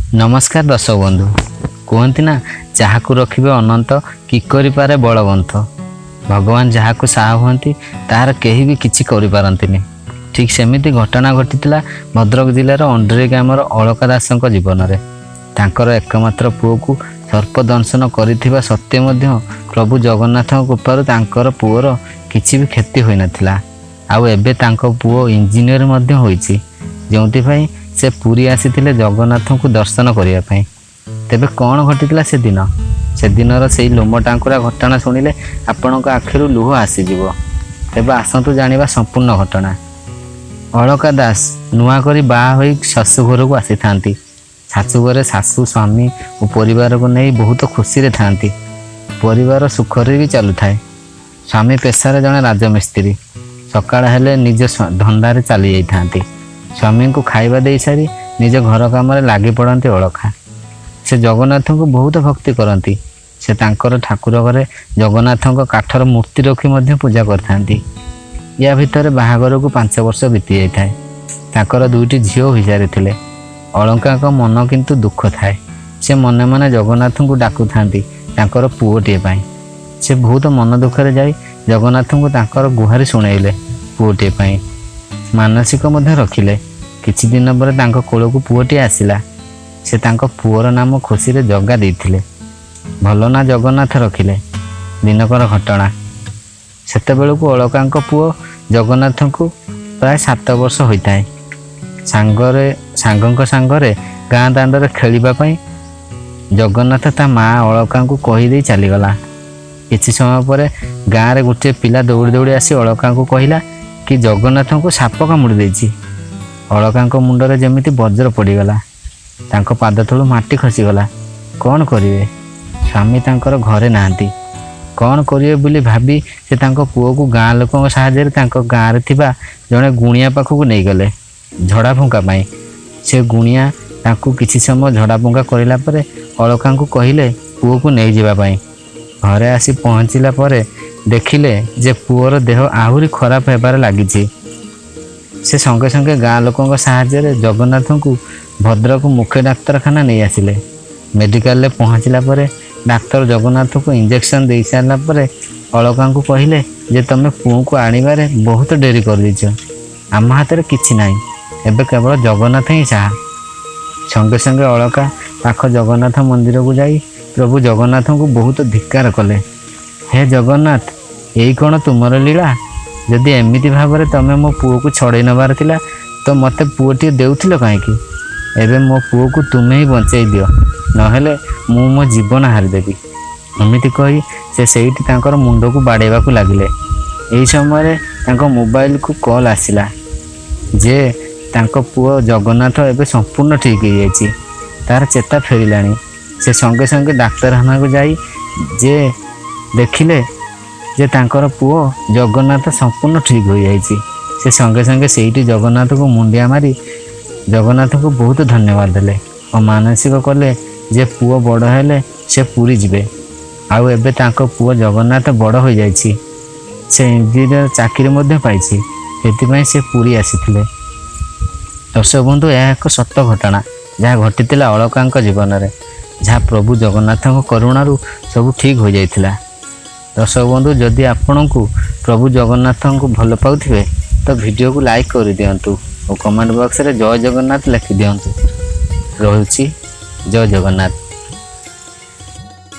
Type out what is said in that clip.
नमस्कार दर्शक बंधु। कहती ना जहाँ रखिबे अनंत कि करिपारे बलवंत। भगवान जहाँ को साहा हुअंती तार केही भी किछि करि पारंतिनि। ठीक सेमिति घटना घटितिला भद्रक जिलार अंडरी ग्रामर अलका दासଙ୍କ जीवनरे। तांकर एकमात्र पुओ को सर्प दंशन करिथिबा सत्य मध्य प्रभु जगन्नाथଙ୍କ कृपारु तांकर पुओर किछि भी क्षति होई नथिला। आउ एबे तांको पुओ इंजीनियर मध्य होईछि, जोंति पई से पुरी आसीथिले जगन्नाथ को दर्शन करिया पई। तेबे कौन घटितिला से दिनर से लोम टांकुरा घटना शुणिले आपणक आखिरु लुह आसीजिव। तेबे आसतु जानिबा संपूर्ण घटना। अलका दास नुआ करी बाहा होई शाशु घर को आसी थांती। शाशु घरे शाशु स्वामी और परिवार को नहीं बहुत खुशी रे थांती। परिवार सुखरे भी चलु थाए। स्वामी पेशारे जने राजमिस्त्री। सकाळ हेले निज धंदारे चली जाई थांती। स्वामी को खाइबा दे सारी निज घर काम लगी पड़ती अलका। से जगन्नाथ को बहुत भक्ति करती। से तांकर ठाकुर घरे जगन्नाथ काठर मूर्ति रखी पूजा करथांती। या भितर बाहागर को 5 वर्ष बीती जाए। तांकर 2टी झील हो सारी। अलका का मन किंतु दुख थाए। से मने मने जगन्नाथ को डाकू थांती तांकर पुओटे पाई। से बहुत मन दुखरे जाई जगन्नाथ को तांकर गुहारी शुणेइले पुओटे पाई। मानसिक मध्य रखिले। किछि दिन पर तांको कोल को पुओटी आसिला। से तांको पुओर नाम खुशी रे जगा देइथिले। भलो ना जगन्नाथ रखिले। दिनकर घटना सेते बेलू को अलकांको पुओ जगन्नाथ को प्राय 7 वर्ष होइताए। सांगंक सांगरे गाँ दांडरे खेलिबा पई जगन्नाथ ता माँ अलका को कही दे चलीगला। किछि समय पर गाँ रे गोटे पिला दौड़ी दौड़ी आसी अलका को कहला कि जगन्नाथ को साप कामुड़ी देछि। अलका मुंडरे जेमिति वज्र पड़ीगला। तांको पाद तलू माटी खसीगला। कौन करिवे? स्वामी तांकर घरे नांती। कौन करिवे बोली भाबी से तांको पुओ को गाँ लोकंक साहाय्य तांको गाँ रे थिबा जणे गुणिया पाखକୁ नहीं गले झड़ा फुंका पाई। से गुणिया तांको किछि समय झड़ा फुंका करिला परे अलका को कहिले पुओ को नहीं जिबा पाई। घरे आसी पहुँचिला परे देखिले जे पुओर देह आहुरी खराब हेबार लागिछि। से संगे संगे गाँ लोकंक साहाय्य जगन्नाथ को भद्रक मुख्य डाक्तरखाना नहीं आसिले। मेडिकल रे पहुँचला परे डाक्तर जगन्नाथ को इंजेक्शन दे सारा परे अलका को कहले जे तमे पुओ को आनिबारे बहुत डेरी कर दीच। आम हाथ में किछि नाही, एबे केवल जगन्नाथ ही साहा। संगे संगे अलका पाख जगन्नाथ मंदिर को जाई प्रभु जगन्नाथ को बहुत धिक्कार कले। हे जगन्नाथ, यही कौन तुमर लीला? जदि एमिति भाव तमें मो पुओ को छड़े नबार थिला तो मते पुओटी देउथिलो काहेकि? एबे मो पुओ को तुमे ही बंचाई दियो, नहेले मु मो जीवन हारिदेवी। एमिति कही से सेठी तांकर मुंड को बाड़ेबा को लागिले। एही समय तांको मोबाइल को कॉल आसिला जे तांको पुओ जगन्नाथ एबे संपूर्ण ठीक हो जाइछि, तार चेता फेरिलानी। से संगे संगे डाक्तरखाना को जाई जे देखिले जे तांकर पुओ जगन्नाथ संपूर्ण ठीक हो जाइछि। से संगे संगे सेठी जगन्नाथ को मुंडिया मारी जगन्नाथ को बहुत धन्यवाद देले और मानसिक कले जे पुओ बड़ हेले से पुरी जिबे। आउ एबे तांको पुओ जगन्नाथ बड़ हो जाइछि। से इंजीनियर चाकरी मध्य पाइछि। सेतिपई से पुरी आसीथिले। दर्शक बंधु, यह एक सत्य घटना जहाँ घटितिला अलकांक जीवन रे, जहाँ प्रभु जगन्नाथ करुणारू सब ठीक हो जाइथिला। दर्शक बंधु, जदि आपण को प्रभु जगन्नाथ को भल पाउथिबे तो वीडियो को लाइक कर दियंतु और कमेंट बॉक्स रे जय जगन्नाथ लिखि दियंतु। रहुछि जय जगन्नाथ।